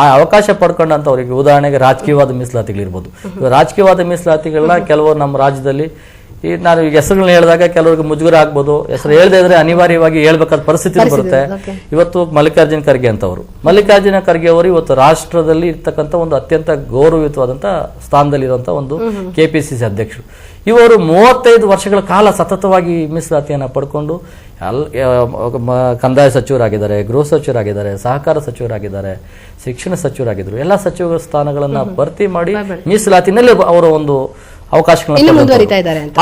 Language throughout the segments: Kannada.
ಆ ಅವಕಾಶ ಪಡ್ಕೊಂಡಂಥವ್ರಿಗೆ ಉದಾಹರಣೆಗೆ ರಾಜಕೀಯವಾದ ಮೀಸಲಾತಿಗಳಿರ್ಬೋದು. ರಾಜಕೀಯವಾದ ಮೀಸಲಾತಿಗಳನ್ನ ಕೆಲವರು ನಮ್ಮ ರಾಜ್ಯದಲ್ಲಿ ನಾನು ಈಗ ಹೆಸರುಗಳನ್ನ ಹೇಳಿದಾಗ ಕೆಲವರಿಗೆ ಮುಜುಗರ ಆಗ್ಬೋದು, ಹೆಸರು ಹೇಳದೇ ಇದ್ರೆ ಅನಿವಾರ್ಯವಾಗಿ ಹೇಳ್ಬೇಕಾದ ಪರಿಸ್ಥಿತಿ ಬರುತ್ತೆ. ಇವತ್ತು ಮಲ್ಲಿಕಾರ್ಜುನ ಖರ್ಗೆ ಅಂತವರು, ಮಲ್ಲಿಕಾರ್ಜುನ ಖರ್ಗೆ ಅವರು ಇವತ್ತು ರಾಷ್ಟ್ರದಲ್ಲಿ ಇರ್ತಕ್ಕಂಥ ಒಂದು ಅತ್ಯಂತ ಗೌರವಯುತವಾದಂಥ ಸ್ಥಾನದಲ್ಲಿರುವಂಥ ಒಂದು KPCC ಅಧ್ಯಕ್ಷರು. ಇವರು 35 ವರ್ಷಗಳ ಕಾಲ ಸತತವಾಗಿ ಮೀಸಲಾತಿಯನ್ನು ಪಡ್ಕೊಂಡು ಕಂದಾಯ ಸಚಿವರಾಗಿದ್ದಾರೆ, ಗೃಹ ಸಚಿವರಾಗಿದ್ದಾರೆ, ಸಹಕಾರ ಸಚಿವರಾಗಿದ್ದಾರೆ, ಶಿಕ್ಷಣ ಸಚಿವರಾಗಿದ್ದರು. ಎಲ್ಲ ಸಚಿವ ಸ್ಥಾನಗಳನ್ನ ಭರ್ತಿ ಮಾಡಿ ಮೀಸಲಾತಿನಲ್ಲಿ ಅವರ ಒಂದು ಅವಕಾಶಗಳನ್ನ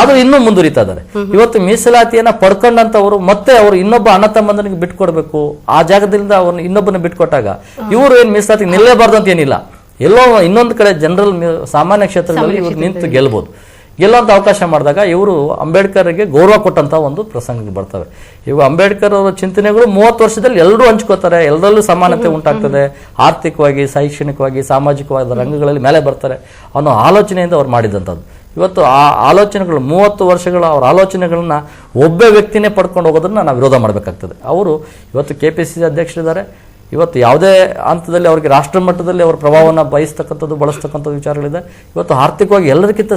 ಅದು ಇನ್ನೂ ಮುಂದುವರಿತಾ ಇದ್ದಾರೆ. ಇವತ್ತು ಮೀಸಲಾತಿಯನ್ನ ಪಡ್ಕೊಂಡಂತವರು ಮತ್ತೆ ಅವರು ಇನ್ನೊಬ್ಬ ಅಣ್ಣ ತಮ್ಮಂದನಿಗೆ ಬಿಟ್ಕೊಡ್ಬೇಕು, ಆ ಜಾಗದಿಂದ ಅವ್ರನ್ನ ಇನ್ನೊಬ್ಬನ ಬಿಟ್ಕೊಟ್ಟಾಗ ಇವರು ಏನ್ ಮೀಸಲಾತಿ ನಿಲ್ಲೇಬಾರ್ದು ಅಂತ ಏನಿಲ್ಲ. ಎಲ್ಲೋ ಇನ್ನೊಂದು ಕಡೆ ಜನರಲ್ ಸಾಮಾನ್ಯ ಕ್ಷೇತ್ರಗಳಲ್ಲಿ ಇವರು ನಿಂತು ಗೆಲ್ಬಹುದು. ಗೆಲ್ಲುವಂತ ಅವಕಾಶ ಮಾಡಿದಾಗ ಇವರು ಅಂಬೇಡ್ಕರ್ಗೆ ಗೌರವ ಕೊಟ್ಟಂತ ಒಂದು ಪ್ರಸಂಗ ಬರ್ತವೆ. ಇವಾಗ ಅಂಬೇಡ್ಕರ್ ಅವರ ಚಿಂತನೆಗಳು 30 ವರ್ಷದಲ್ಲಿ ಎಲ್ಲರೂ ಹಂಚ್ಕೋತಾರೆ, ಎಲ್ಲರಲ್ಲೂ ಸಮಾನತೆ ಉಂಟಾಗ್ತದೆ, ಆರ್ಥಿಕವಾಗಿ, ಶೈಕ್ಷಣಿಕವಾಗಿ, ಸಾಮಾಜಿಕವಾದ ರಂಗಗಳಲ್ಲಿ ಮೇಲೆ ಬರ್ತಾರೆ ಅನ್ನೋ ಆಲೋಚನೆಯಿಂದ ಅವ್ರು ಮಾಡಿದಂಥದ್ದು. ಇವತ್ತು ಆ ಆಲೋಚನೆಗಳು 30 ವರ್ಷಗಳ ಅವರ ಆಲೋಚನೆಗಳನ್ನ ಒಬ್ಬ ವ್ಯಕ್ತಿನೇ ಪಡ್ಕೊಂಡು ಹೋಗೋದನ್ನ ನಾವು ವಿರೋಧ ಮಾಡಬೇಕಾಗ್ತದೆ. ಅವರು ಇವತ್ತು KPCC ಅಧ್ಯಕ್ಷರಿದ್ದಾರೆ. ಇವತ್ತು ಯಾವುದೇ ಹಂತದಲ್ಲಿ ಅವರಿಗೆ ರಾಷ್ಟ್ರ ಮಟ್ಟದಲ್ಲಿ ಅವರ ಪ್ರಭಾವವನ್ನು ಬಯಸ್ತಕ್ಕಂಥದ್ದು, ಬಳಸ್ತಕ್ಕಂಥದ್ದು ವಿಚಾರಗಳಿದೆ. ಇವತ್ತು ಆರ್ಥಿಕವಾಗಿ ಎಲ್ಲರಿಗಿಂತ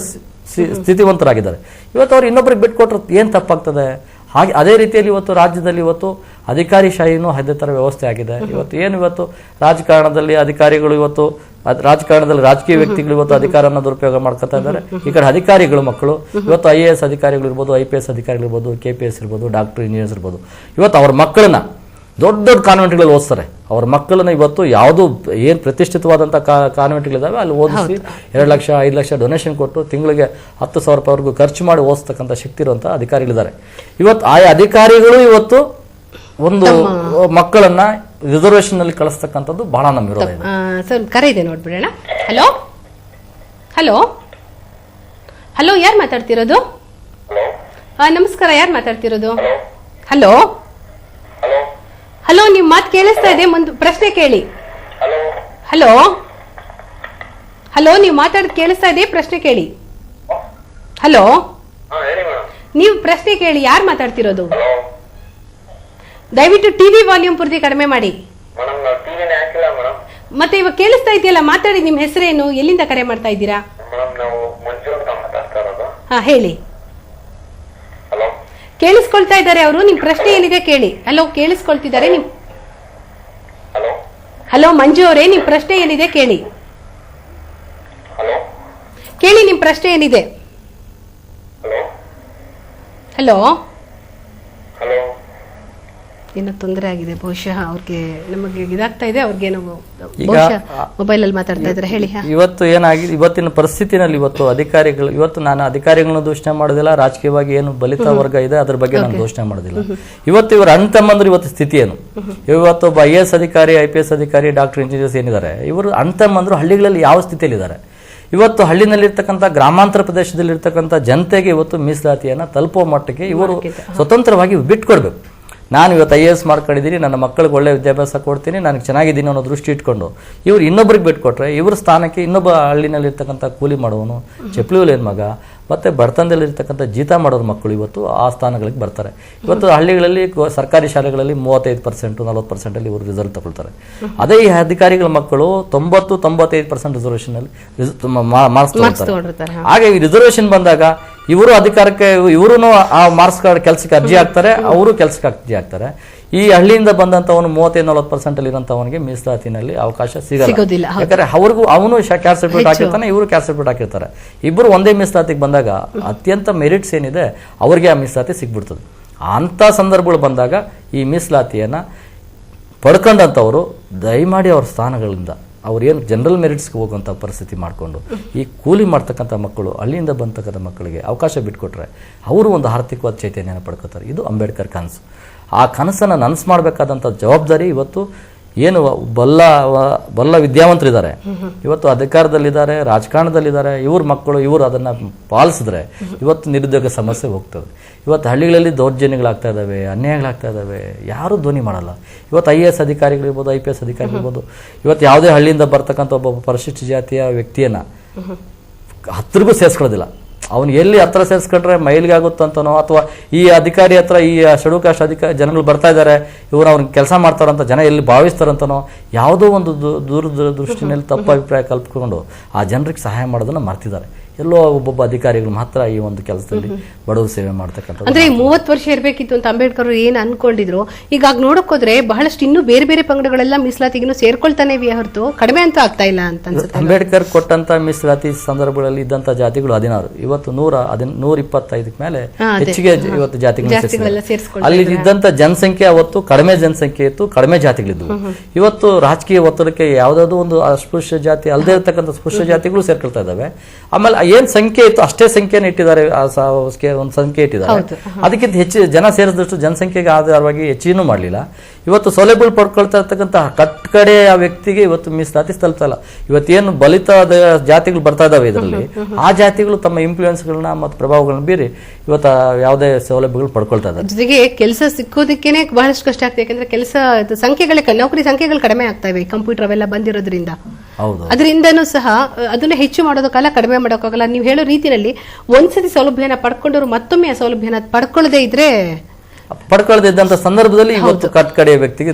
ಸ್ಥಿತಿವಂತರಾಗಿದ್ದಾರೆ. ಇವತ್ತು ಅವ್ರು ಇನ್ನೊಬ್ಬರಿಗೆ ಬಿಟ್ಕೊಟ್ರೆ ಏನು ತಪ್ಪಾಗ್ತದೆ? ಹಾಗೆ ಅದೇ ರೀತಿಯಲ್ಲಿ ಇವತ್ತು ರಾಜ್ಯದಲ್ಲಿ ಇವತ್ತು ಅಧಿಕಾರಿಶಾಹಿನೂ ಅದೇ ಥರ ವ್ಯವಸ್ಥೆ ಆಗಿದೆ. ಇವತ್ತು ರಾಜಕಾರಣದಲ್ಲಿ ಅಧಿಕಾರಿಗಳು ಇವತ್ತು ರಾಜಕಾರಣದಲ್ಲಿ ರಾಜಕೀಯ ವ್ಯಕ್ತಿಗಳು ಇವತ್ತು ಅಧಿಕಾರನ ದುರುಪಯೋಗ ಮಾಡ್ಕೊತಾ ಇದ್ದಾರೆ. ಈ ಕಡೆ ಅಧಿಕಾರಿಗಳು ಮಕ್ಕಳು ಇವತ್ತು IAS ಅಧಿಕಾರಿಗಳು ಇರ್ಬೋದು, IPS ಅಧಿಕಾರಿಗಳು ಇರ್ಬೋದು, KPS ಇರ್ಬೋದು, ಡಾಕ್ಟರ್, ಇಂಜಿನಿಯರ್ಸ್ ಇರ್ಬೋದು, ಇವತ್ತು ಅವ್ರ ಮಕ್ಕಳನ್ನ ದೊಡ್ಡ ದೊಡ್ಡ ಕಾನ್ವೆಂಟ್ಗಳಲ್ಲಿ ಓದಿಸ್ತಾರೆ. ಅವ್ರ ಮಕ್ಕಳನ್ನ ಇವತ್ತು ಯಾವುದು ಏನು ಪ್ರತಿಷ್ಠಿತವಾದಂಥ ಕಾನ್ವೆಂಟ್ಗಳಿದ್ದಾವೆ ಅಲ್ಲಿ ಓದಿಸಿ 2 ಲಕ್ಷ 5 ಲಕ್ಷ ಡೊನೇಷನ್ ಕೊಟ್ಟು ತಿಂಗಳಿಗೆ 10,000 ರೂಪಾಯಿವರೆಗೂ ಖರ್ಚು ಮಾಡಿ ಓದಿಸ್ತಕ್ಕಂಥ ಶಕ್ತಿ ಇರುವಂಥ ಅಧಿಕಾರಿಗಳಿದ್ದಾರೆ. ಇವತ್ತು ಆಯಾ ಅಧಿಕಾರಿಗಳು ಇವತ್ತು ಒಂದು ಮಕ್ಕಳನ್ನ ರಿಸರ್ವೇಶನ್ ನಲ್ಲಿ ಕಳಿಸ್ತಕ್ಕಂಥದ್ದು ಬಹಳ ನಮ್ಮ ವಿರೋಧ ಇದೆ. ಸರ್ ಕರೆ ಇದೆ ನೋಡ್ಬಿಡೋಣ. ಹಲೋ ಹಲೋ ಹಲೋ, ಯಾರು ಮಾತಾಡ್ತಿರೋದು? ನಮಸ್ಕಾರ, ಯಾರು ಮಾತಾಡ್ತಿರೋದು? ಹಲೋ ಹಲೋ, ನಿಮ್ ಮಾತು ಕೇಳಿಸ್ತಾ ಇದೆ, ಮುಂದೆ ಪ್ರಶ್ನೆ ಕೇಳಿ. ಹಲೋ ಹಲೋ, ನೀವು ಮಾತಾಡೋದು ಕೇಳಿಸ್ತಾ ಇದೆ, ಪ್ರಶ್ನೆ ಕೇಳಿ. ಹಲೋ, ನೀವು ಪ್ರಶ್ನೆ ಕೇಳಿ, ಯಾರು ಮಾತಾಡ್ತಿರೋದು? ದಯವಿಟ್ಟು ಟಿವಿ ವಾಲ್ಯೂಮ್ ಪೂರ್ತಿ ಕಡಿಮೆ ಮಾಡಿ. ಮತ್ತೆ ಇವಾಗ ಕೇಳಿಸ್ತಾ ಇದೆಯಲ್ಲ, ಮಾತಾಡಿ. ನಿಮ್ ಹೆಸರೇನು, ಎಲ್ಲಿಂದ ಕರೆ ಮಾಡ್ತಾ ಇದ್ದೀರಾ? ಹಾ ಹೇಳಿ. ಕೇಳಿಸ್ಕೊಳ್ತಾ ಇದ್ದಾರೆ ಅವರು, ನಿಮ್ ಪ್ರಶ್ನೆ ಏನಿದೆ ಕೇಳಿ. ಹಲೋ, ಕೇಳಿಸ್ಕೊಳ್ತಿದ್ದಾರೆ ನಿಮ್. ಹಲೋ ಮಂಜು ಅವರೇ, ನಿಮ್ ಪ್ರಶ್ನೆ ಏನಿದೆ ಕೇಳಿ. ಕೇಳಿ, ನಿಮ್ ಪ್ರಶ್ನೆ ಏನಿದೆ. ಹಲೋ, ಏನೋ ತೊಂದರೆ ಆಗಿದೆ ಬಹುಶಃ ಅವ್ರಿಗೆ, ನಮಗೆ ಇದಾಗ್ತಾ ಇದೆ ಅವ್ರಿಗೆ, ನಾವು ಮೊಬೈಲ್ ಅಲ್ಲಿ ಮಾತಾಡ್ತಾ ಇದ್ರೆ. ಹೇಳಿ. ಇವತ್ತು ಏನಾಗಿದೆ ಇವತ್ತಿನ ಪರಿಸ್ಥಿತಿನಲ್ಲಿ, ಇವತ್ತು ನಾನು ಅಧಿಕಾರಿಗಳನ್ನ ದೂಷಣೆ ಮಾಡೋದಿಲ್ಲ, ರಾಜಕೀಯವಾಗಿ ಏನು ಬಲಿತ ವರ್ಗ ಇದೆ ಅದ್ರ ಬಗ್ಗೆ ನಾನು ದೂಷಣೆ ಮಾಡೋದಿಲ್ಲ. ಇವತ್ತು ಇವರ ಅಣ್ತಮ್ಮಂದ್ರು ಇವತ್ತು ಸ್ಥಿತಿ ಏನು? ಇವತ್ತು ಒಬ್ಬ IAS ಅಧಿಕಾರಿ, IPS ಅಧಿಕಾರಿ, ಡಾಕ್ಟರ್, ಇಂಜಿನಿಯರ್ಸ್ ಏನಿದ್ದಾರೆ, ಇವರು ಅಣ್ತಮ್ಮಂದ್ರು ಹಳ್ಳಿಗಳಲ್ಲಿ ಯಾವ ಸ್ಥಿತಿಯಲ್ಲಿದ್ದಾರೆ? ಇವತ್ತು ಹಳ್ಳಿನಲ್ಲಿರ್ತಕ್ಕಂಥ ಗ್ರಾಮಾಂತರ ಪ್ರದೇಶದಲ್ಲಿರ್ತಕ್ಕಂಥ ಜನತೆಗೆ ಇವತ್ತು ಮೀಸಲಾತಿಯನ್ನು ತಲುಪುವ ಮಟ್ಟಕ್ಕೆ ಇವರು ಸ್ವತಂತ್ರವಾಗಿ ಬಿಟ್ಕೊಡ್ಬೇಕು. ನಾನು ಇವತ್ತು IAS ಮಾಡ್ಕೊಂಡಿದ್ದೀನಿ, ನನ್ನ ಮಕ್ಕಳಿಗೆ ಒಳ್ಳೆ ವಿದ್ಯಾಭ್ಯಾಸ ಕೊಡ್ತೀನಿ, ನನಗೆ ಚೆನ್ನಾಗಿದ್ದೀನಿ ಅನ್ನೋ ದೃಷ್ಟಿ ಇಟ್ಕೊಂಡು ಇವ್ರು ಇನ್ನೊಬ್ರಿಗೆ ಬಿಟ್ಕೊಟ್ರೆ ಇವ್ರ ಸ್ಥಾನಕ್ಕೆ ಇನ್ನೊಬ್ಬ ಹಳ್ಳಿನಲ್ಲಿರ್ತಕ್ಕಂಥ ಕೂಲಿ ಮಾಡುವನು, ಚಪ್ಪಲಿ ಹೊಲಿಯನ್ ಮಗ, ಮತ್ತು ಬಡತನದಲ್ಲಿರ್ತಕ್ಕಂಥ ಜೀತ ಮಾಡೋರ ಮಕ್ಕಳು ಇವತ್ತು ಆ ಸ್ಥಾನಗಳಿಗೆ ಬರ್ತಾರೆ. ಇವತ್ತು ಹಳ್ಳಿಗಳಲ್ಲಿ ಸರ್ಕಾರಿ ಶಾಲೆಗಳಲ್ಲಿ 35% 40% ಇವರು ರಿಸಲ್ಟ್ ತಗೊಳ್ತಾರೆ. ಅದೇ ಈ ಅಧಿಕಾರಿಗಳ ಮಕ್ಕಳು 90-95% ರಿಸರ್ವೇಷನ್ ಮಾರ್ಕ್ಸ್ ತಗೊಳ್ತಾರೆ. ಹಾಗೆ ಈ ರಿಸರ್ವೇಷನ್ ಬಂದಾಗ ಇವರು ಅಧಿಕಾರಕ್ಕೆ, ಇವರು ಆ ಮಾರ್ಕ್ಸ್ ಕಾರ್ಡ್ ಕೆಲಸಕ್ಕೆ ಅರ್ಜಿ ಹಾಕ್ತಾರೆ, ಅವರು ಕೆಲಸಕ್ಕೆ ಅರ್ಜಿ ಹಾಕ್ತಾರೆ. ಈ ಹಳ್ಳಿಯಿಂದ ಬಂದಂತವನು 35-40% ಇರುವಂತವನಿಗೆ ಮೀಸಲಾತಿನಲ್ಲಿ ಅವಕಾಶ ಸಿಗೋದಿಲ್ಲ. ಯಾಕಂದ್ರೆ ಅವ್ರಿಗೂ ಅವನು ಕ್ಯಾಸ್ಟ್ ಸರ್ಟಿಫಿಕೇಟ್ ಹಾಕಿರ್ತಾನೆ, ಇವರು ಕ್ಯಾಸ್ಟ್ ಸರ್ಟಿಫಿಕೇಟ್ ಹಾಕಿರ್ತಾರೆ. ಇಬ್ಬರು ಒಂದೇ ಮೀಸಲಾತಿಗೆ ಬಂದಾಗ ಅತ್ಯಂತ ಮೆರಿಟ್ಸ್ ಏನಿದೆ ಅವ್ರಿಗೆ ಆ ಮೀಸಲಾತಿ ಸಿಗ್ಬಿಡ್ತದೆ. ಅಂತ ಸಂದರ್ಭಗಳು ಬಂದಾಗ ಈ ಮೀಸಲಾತಿಯನ್ನ ಪಡ್ಕೊಂಡಂಥವರು ದಯಮಾಡಿ ಅವ್ರ ಸ್ಥಾನಗಳಿಂದ ಅವ್ರೇನು ಜನರಲ್ ಮೆರಿಟ್ಸ್ಗೆ ಹೋಗುವಂಥ ಪರಿಸ್ಥಿತಿ ಮಾಡಿಕೊಂಡು ಈ ಕೂಲಿ ಮಾಡ್ತಕ್ಕಂಥ ಮಕ್ಕಳು, ಹಳ್ಳಿಯಿಂದ ಬಂತಕ್ಕಂಥ ಮಕ್ಕಳಿಗೆ ಅವಕಾಶ ಬಿಟ್ಕೊಟ್ರೆ ಅವರು ಒಂದು ಆರ್ಥಿಕವಾದ ಚೈತನ್ಯನ ಪಡ್ಕೋತಾರೆ. ಇದು ಅಂಬೇಡ್ಕರ್ ಕನಸು. ಆ ಕನಸನ್ನು ನನಸು ಮಾಡಬೇಕಾದಂಥ ಜವಾಬ್ದಾರಿ ಇವತ್ತು ಏನು ಬಲ್ಲ ವಿದ್ಯಾವಂತರಿದ್ದಾರೆ, ಇವತ್ತು ಅಧಿಕಾರದಲ್ಲಿದ್ದಾರೆ, ರಾಜಕಾರಣದಲ್ಲಿದ್ದಾರೆ, ಇವ್ರ ಮಕ್ಕಳು ಇವರು ಅದನ್ನು ಪಾಲಿಸಿದ್ರೆ ಇವತ್ತು ನಿರುದ್ಯೋಗ ಸಮಸ್ಯೆ ಹೋಗ್ತದೆ. ಇವತ್ತು ಹಳ್ಳಿಗಳಲ್ಲಿ ದೌರ್ಜನ್ಯಗಳಾಗ್ತಾ ಇದ್ದಾವೆ, ಅನ್ಯಾಯಗಳಾಗ್ತಾ ಇದ್ದಾವೆ, ಯಾರೂ ಧ್ವನಿ ಮಾಡಲ್ಲ. ಇವತ್ತು IAS ಅಧಿಕಾರಿಗಳಿರ್ಬೋದು, IPS ಅಧಿಕಾರಿಗಳಿರ್ಬೋದು, ಇವತ್ತು ಯಾವುದೇ ಹಳ್ಳಿಯಿಂದ ಬರ್ತಕ್ಕಂಥ ಒಬ್ಬ ಪರಿಶಿಷ್ಟ ಜಾತಿಯ ವ್ಯಕ್ತಿಯನ್ನು ಹತ್ತಿರಗೂ ಸೇರಿಸ್ಕೊಳ್ಳೋದಿಲ್ಲ. ಅವನು ಎಲ್ಲಿ ಹತ್ರ ಸೇರಿಸ್ಕೊಂಡ್ರೆ ಮೈಲಿಗೆ ಆಗುತ್ತಂತನೋ ಅಥವಾ ಈ ಅಧಿಕಾರಿ ಹತ್ರ ಈ ಶೆಡ್ಯೂಲ್ ಕಾಸ್ಟ್ ಅಧಿಕಾರಿ ಜನಗಳು ಬರ್ತಾ ಇದ್ದಾರೆ ಇವ್ರು ಅವ್ರಿಗೆ ಕೆಲಸ ಮಾಡ್ತಾರಂತ ಜನ ಎಲ್ಲಿ ಭಾವಿಸ್ತಾರಂತನೋ ಯಾವುದೋ ಒಂದು ದೂರದೃಷ್ಟಿನಲ್ಲಿ ತಪ್ಪು ಅಭಿಪ್ರಾಯ ಕಲ್ಪಿಕೊಂಡು ಆ ಜನರಿಗೆ ಸಹಾಯ ಮಾಡೋದನ್ನ ಮರ್ತಿದ್ದಾರೆ. ಎಲ್ಲೋ ಒಬ್ಬೊಬ್ಬ ಅಧಿಕಾರಿಗಳು ಮಾತ್ರ ಈ ಒಂದು ಕೆಲಸದಲ್ಲಿ ಬಡವರು ಸೇವೆ ಮಾಡ್ತಕ್ಕಂಥದ್ದು. ಅಂದ್ರೆ 30 ವರ್ಷ ಇರಬೇಕಿತ್ತು ಅಂತ ಅಂಬೇಡ್ಕರ್ ಏನ್ ಅನ್ಕೊಂಡಿದ್ರು, ಈಗ ನೋಡಕ್ ಹೋದ್ರೆ ಬಹಳಷ್ಟು ಇನ್ನೂ ಬೇರೆ ಬೇರೆ ಪಂಗಡಗಳೆಲ್ಲ ಮೀಸಲಾತಿಗೂ ಸೇರ್ಕೊಳ್ತಾನೆ ಹೊರತು ಕಡಿಮೆ ಅಂತ ಆಗ್ತಾ ಇಲ್ಲ ಅಂತ ಅನ್ಸುತ್ತೆ. ಅಂಬೇಡ್ಕರ್ ಕೊಟ್ಟಂತ ಮೀಸಲಾತಿ ಸಂದರ್ಭಗಳಲ್ಲಿ ಇದ್ದಂತ ಜಾತಿಗಳು 16, ಇವತ್ತು 125 ಮೇಲೆ ಹೆಚ್ಚಿಗೆ ಇವತ್ತು ಜಾತಿಗಳು ಸೇರಿಸ್ಕೊಂಡು ಅಲ್ಲಿ ಇದ್ದಂತ ಜನಸಂಖ್ಯೆ ಅವತ್ತು ಕಡಿಮೆ ಜನಸಂಖ್ಯೆ ಇತ್ತು, ಕಡಿಮೆ ಜಾತಿಗಳಿದ್ವು. ಇವತ್ತು ರಾಜಕೀಯ ಒತ್ತಡಕ್ಕೆ ಯಾವ್ದಾದ್ರು ಒಂದು ಅಸ್ಪೃಶ್ಯ ಜಾತಿ ಅಲ್ಲದೆ ಇರತಕ್ಕಂಥ ಸ್ಪೃಶ್ಯ ಜಾತಿಗಳು ಸೇರ್ಕೊಳ್ತಾ ಇದಾವೆ. ಆಮೇಲೆ ಏನ್ ಸಂಖ್ಯೆ ಇತ್ತು ಅಷ್ಟೇ ಸಂಖ್ಯೆನ ಇಟ್ಟಿದ್ದಾರೆ, ಒಂದು ಸಂಖ್ಯೆ ಇಟ್ಟಿದ್ದಾರೆ. ಅದಕ್ಕಿಂತ ಹೆಚ್ಚು ಜನ ಸೇರಿದಷ್ಟು ಜನಸಂಖ್ಯೆಗೆ ಆಧಾರವಾಗಿ ಹೆಚ್ಚೇನೂ ಮಾಡಲಿಲ್ಲ. ಇವತ್ತು ಸೌಲಭ್ಯಗಳು ಪಡ್ಕೊಳ್ತಾ ಇರ್ತಕ್ಕಂಥ ಕಟ್ಟಕಡೆ ಆ ವ್ಯಕ್ತಿಗೆ ಇವತ್ತು ಮೀಸಲಾತಿ ತಲುಪ್ತಾ ಇಲ್ಲ. ಇವತ್ತೇನು ಬಲಿತಾದ ಜಾತಿಗಳು ಬರ್ತಾ ಇದಾವೆ ಇದರಲ್ಲಿ, ಆ ಜಾತಿಗಳು ತಮ್ಮ ಇನ್ಫ್ಲೂಯೆನ್ಸ್ಗಳನ್ನ ಮತ್ತು ಪ್ರಭಾವಗಳನ್ನ ಬೀರಿ ಇವತ್ತು ಯಾವುದೇ ಸೌಲಭ್ಯಗಳು ಪಡ್ಕೊಳ್ತಾ ಇದ್ದಾರೆ. ಜೊತೆಗೆ ಕೆಲಸ ಸಿಕ್ಕೋದಕ್ಕೇನೆ ಬಹಳಷ್ಟು ಕಷ್ಟ ಆಗ್ತದೆ. ಯಾಕಂದ್ರೆ ಕೆಲಸ ಸಂಖ್ಯೆಗಳೇ ನೌಕರಿ ಸಂಖ್ಯೆಗಳು ಕಡಿಮೆ ಆಗ್ತಾ ಇವೆ, ಕಂಪ್ಯೂಟರ್ ಅವೆಲ್ಲ ಬಂದಿರೋದ್ರಿಂದ. ಹೌದು, ಅದರಿಂದನೂ ಸಹ ಅದನ್ನ ಹೆಚ್ಚು ಮಾಡೋದಕ್ಕಲ್ಲ, ಕಡಿಮೆ ಮಾಡೋಕ್ಕಾಗಲ್ಲ. ನೀವು ಹೇಳೋ ರೀತಿಯಲ್ಲಿ ಒಂದ್ಸತಿ ಸೌಲಭ್ಯನ ಪಡ್ಕೊಂಡವರು ಮತ್ತೊಮ್ಮೆ ಆ ಸೌಲಭ್ಯನ ಪಡ್ಕೊಳ್ಳದೆ ಇದ್ರೆ ಪಡ್ಕೊಳ್ಳದಿದ್ದಂತ ಸಂದರ್ಭದಲ್ಲಿ ಇವತ್ತು ಕಟ್ಕಡೆಯ ವ್ಯಕ್ತಿಗೆ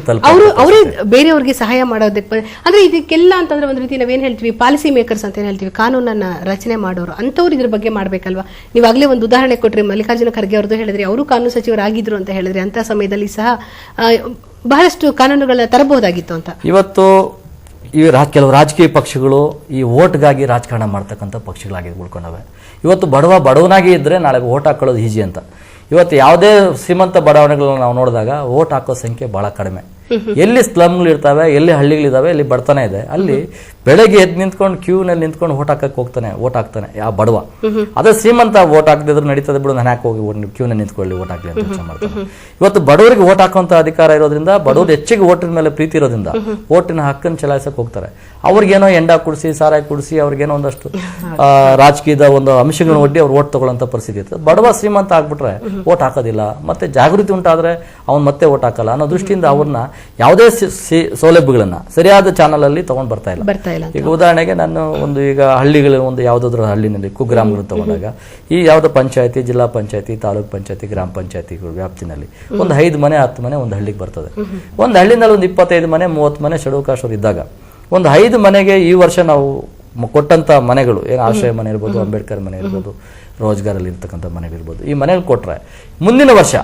ಅವರೇ ಬೇರೆಯವ್ರಿಗೆ ಸಹಾಯ ಮಾಡೋದಕ್ಕೆ. ಅಂದ್ರೆ ಇದಕ್ಕೆಲ್ಲ ಅಂತಂದ್ರೆ ಒಂದು ರೀತಿ ನಾವೇನ್ ಹೇಳ್ತೀವಿ, ಪಾಲಿಸಿ ಮೇಕರ್ಸ್ ಅಂತ ಏನ್ ಹೇಳ್ತೀವಿ, ಕಾನೂನನ್ನ ರಚನೆ ಮಾಡೋರು ಅಂತವ್ರು ಇದ್ರ ಬಗ್ಗೆ ಮಾಡ್ಬೇಕಲ್ವಾ. ನೀವಾಗ್ಲೇ ಒಂದು ಉದಾಹರಣೆ ಕೊಟ್ರಿ, ಮಲ್ಲಿಕಾರ್ಜುನ ಖರ್ಗೆ ಅವ್ರದ್ದು ಹೇಳಿದ್ರಿ, ಅವರು ಕಾನೂನು ಸಚಿವರಾಗಿದ್ರು ಅಂತ ಹೇಳಿದ್ರಿ. ಅಂತ ಸಮಯದಲ್ಲಿ ಸಹ ಬಹಳಷ್ಟು ಕಾನೂನುಗಳನ್ನ ತರಬಹುದಾಗಿತ್ತು ಅಂತ. ಇವತ್ತು ಈ ಕೆಲವು ರಾಜಕೀಯ ಪಕ್ಷಗಳು ಈ ಓಟ್ಗಾಗಿ ರಾಜಕಾರಣ ಮಾಡ್ತಕ್ಕಂಥ ಪಕ್ಷಗಳಾಗಿ ಉಳ್ಕೊಂಡವೆ. ಇವತ್ತು ಬಡವನಾಗಿ ಇದ್ರೆ ನಾಳೆ ಓಟ್ ಹಾಕೊಳ್ಳೋದು ಈಜಿ ಅಂತ. ಇವತ್ತು ಯಾವುದೇ ಶ್ರೀಮಂತ ಬಡಾವಣೆಗಳನ್ನ ನಾವು ನೋಡಿದಾಗ ಓಟ್ ಹಾಕೋ ಸಂಖ್ಯೆ ಬಹಳ ಕಡಿಮೆ. ಎಲ್ಲಿ ಸ್ಲಮ್ಗಳು ಇರ್ತಾವೆ, ಎಲ್ಲಿ ಹಳ್ಳಿಗಳಿದಾವೆ, ಎಲ್ಲಿ ಬಡತನ ಇದೆ, ಅಲ್ಲಿ ಬೆಳಗ್ಗೆ ಎದ್ದು ನಿಂತ್ಕೊಂಡು ಕ್ಯೂನಲ್ಲಿ ನಿಂತ್ಕೊಂಡು ಓಟ್ ಹಾಕ್ತಾನೆ ಯಾವ ಬಡವ. ಅದೇ ಶ್ರೀಮಂತ ಓಟ್ ಹಾಕದಿದ್ರು ನಡೀತದೆ ಬಿಡು, ನಾನು ಯಾಕೆ ಹೋಗಿ ಕ್ಯೂನಲ್ಲಿ ನಿಂತ್ಕೊಳ್ಳಿ ಓಟ್ ಹಾಕ್ಲಿ ಅಂತ ಯೋಚನೆ ಮಾಡ್ತಾನೆ. ಇವತ್ತು ಬಡವರಿಗೆ ಓಟ್ ಹಾಕುವಂತ ಅಧಿಕಾರ ಇರೋದ್ರಿಂದ, ಬಡವರು ಹೆಚ್ಚಿಗೆ ಓಟಿನ ಮೇಲೆ ಪ್ರೀತಿ ಇರೋದ್ರಿಂದ ಓಟಿನ ಹಕ್ಕನ್ನು ಚಲಾಯಿಸಕ್ಕೆ ಹೋಗ್ತಾರೆ. ಅವ್ರಿಗೇನೋ ಎಂಡ ಕುಡಿಸಿ ಸಾರಾಯಿ ಕುಡಿಸಿ ಅವ್ರಿಗೇನೋ ಒಂದಷ್ಟು ರಾಜಕೀಯದ ಒಂದು ಅಂಶಗಳನ್ನ ಒಡ್ಡಿ ಅವ್ರು ಓಟ್ ತಗೊಳ್ಳೋಂಥ ಪರಿಸ್ಥಿತಿ ಇರ್ತದೆ. ಬಡವ ಶ್ರೀಮಂತ ಆಗ್ಬಿಟ್ರೆ ಓಟ್ ಹಾಕೋದಿಲ್ಲ, ಮತ್ತೆ ಜಾಗೃತಿ ಉಂಟಾದ್ರೆ ಅವ್ನು ಮತ್ತೆ ಓಟ್ ಹಾಕಲ್ಲ ಅನ್ನೋ ದೃಷ್ಟಿಯಿಂದ ಅವ್ರನ್ನ ಯಾವುದೇ ಸೌಲಭ್ಯಗಳನ್ನ ಸರಿಯಾದ ಚಾನಲ್ ಅಲ್ಲಿ ತಗೊಂಡ್ ಬರ್ತಾ ಇಲ್ಲ. ಈಗ ಉದಾಹರಣೆಗೆ ನಾನು ಈಗ ಹಳ್ಳಿಗಳು ಒಂದು ಯಾವ್ದಾದ್ರು ಹಳ್ಳಿನಲ್ಲಿ ಕುಗ್ರಾಮಗಳು ತಗೊಂಡಾಗ ಈ ಯಾವ್ದೋ ಪಂಚಾಯತಿ, ಜಿಲ್ಲಾ ಪಂಚಾಯತಿ, ತಾಲೂಕ್ ಪಂಚಾಯತಿ, ಗ್ರಾಮ ಪಂಚಾಯತಿಗಳು ವ್ಯಾಪ್ತಿನಲ್ಲಿ ಒಂದು 5 ಮನೆ 10 ಮನೆ ಒಂದು ಹಳ್ಳಿಗೆ ಬರ್ತದೆ. ಒಂದು ಹಳ್ಳಿನಲ್ಲಿ ಒಂದು 25 ಮನೆ 30 ಮನೆ ಶೆಡ್ಯೂಲ್ ಕಾಸ್ಟ್ ಅವರು ಇದ್ದಾಗ ಒಂದು 5 ಮನೆಗೆ ಈ ವರ್ಷ ನಾವು ಕೊಟ್ಟಂತ ಮನೆಗಳು ಏನು ಆಶ್ರಯ ಮನೆ ಇರ್ಬೋದು, ಅಂಬೇಡ್ಕರ್ ಮನೆ ಇರ್ಬೋದು, ರೋಜ್ಗಾರಲ್ಲಿ ಇರ್ತಕ್ಕಂಥ ಮನೆಗಳಿರ್ಬೋದು, ಈ ಮನೆಗಳು ಕೊಟ್ರೆ ಮುಂದಿನ ವರ್ಷ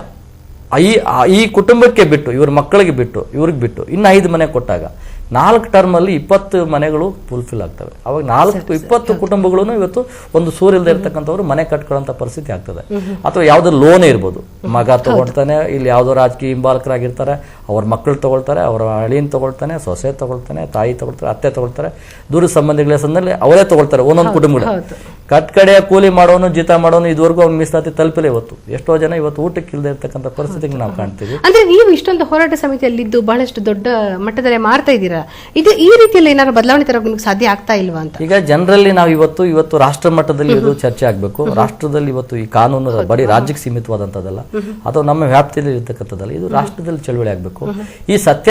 ಈ ಕುಟುಂಬಕ್ಕೆ ಬಿಟ್ಟು, ಇವ್ರ ಮಕ್ಕಳಿಗೆ ಬಿಟ್ಟು, ಇವ್ರಿಗೆ ಬಿಟ್ಟು ಇನ್ನು 5 ಮನೆ ಕೊಟ್ಟಾಗ 4 ಟರ್ಮ್ ಅಲ್ಲಿ 20 ಮನೆಗಳು ಫುಲ್ಫಿಲ್ ಆಗ್ತವೆ. ಅವಾಗ 20 ಕುಟುಂಬಗಳು ಇವತ್ತು ಒಂದು ಸೂರಿಲ್ದೇ ಇರ್ತಕ್ಕಂಥವ್ರು ಮನೆ ಕಟ್ಕೊಳ್ಳೋಂಥ ಪರಿಸ್ಥಿತಿ ಆಗ್ತದೆ. ಅಥವಾ ಯಾವ್ದು ಲೋನೇ ಇರ್ಬೋದು, ಮಗ ತಗೊಳ್ತಾನೆ, ಇಲ್ಲಿ ಯಾವ್ದೋ ರಾಜಕೀಯ ಹಿಂಬಾಲಕರಾಗಿರ್ತಾರೆ, ಅವ್ರ ಮಕ್ಕಳು ತಗೊಳ್ತಾರೆ, ಅವರ ಅಳಿಯನ್ ತಗೊಳ್ತಾನೆ, ಸೊಸೆ ತಗೊಳ್ತಾನೆ, ತಾಯಿ ತಗೊಳ್ತಾರೆ, ಅತ್ತೆ ತಗೊಳ್ತಾರೆ, ದೂರ ಸಂಬಂಧಿಗಳ ಸಂದರ್ಭದಲ್ಲಿ ಅವರೇ ತಗೊಳ್ತಾರೆ. ಒಂದೊಂದು ಕುಟುಂಬಗಳು ಕಟ್ಕಡೆಯ ಕೂಲಿ ಮಾಡೋನು, ಜೀತ ಮಾಡೋನು ಇದುವರೆಗೂ ಅವ್ನ ಮೀಸಲಾತಿ ತಲುಪಿಲ್ಲ. ಇವತ್ತು ಎಷ್ಟೋ ಜನ ಇವತ್ತು ಊಟಕ್ಕೆ ಇಲ್ಲದೆ ಇರ್ತಕ್ಕಂಥ ಪರಿಸ್ಥಿತಿಗೆ ನಾವು ಕಾಣ್ತೀವಿ. ಅಂದ್ರೆ ನೀವು ಇಷ್ಟೊಂದು ಹೋರಾಟ ಸಮಿತಿಯಲ್ಲಿದ್ದು ಬಹಳಷ್ಟು ದೊಡ್ಡ ಮಟ್ಟದಲ್ಲಿ ಮಾಡ್ತಾ ಇದ್ದೀರಾ, ಇದು ಈ ರೀತಿಯಲ್ಲಿ ಏನಾದ್ರು ಬದಲಾವಣೆ ತರೋಕೆ ನಿಮ್ಗೆ ಸಾಧ್ಯ ಆಗ್ತಾ ಇಲ್ವಾ ಅಂತ? ಈಗ ಜನರಲ್ಲಿ ನಾವು ಇವತ್ತು ರಾಷ್ಟ್ರ ಮಟ್ಟದಲ್ಲಿ ಇದು ಚರ್ಚೆ ಆಗ್ಬೇಕು. ರಾಷ್ಟ್ರದಲ್ಲಿ ಇವತ್ತು ಈ ಕಾನೂನು ಬರೀ ರಾಜ್ಯಕ್ಕೆ ಸೀಮಿತವಾದಂತದಲ್ಲ, ಅಥವಾ ನಮ್ಮ ವ್ಯಾಪ್ತಿಯಲ್ಲಿ ಇರ್ತಕ್ಕಂಥದ್ದಲ್ಲ, ಇದು ರಾಷ್ಟ್ರದಲ್ಲಿ ಚಳವಳಿ ಆಗ್ಬೇಕು. ಈ ಸತ್ಯ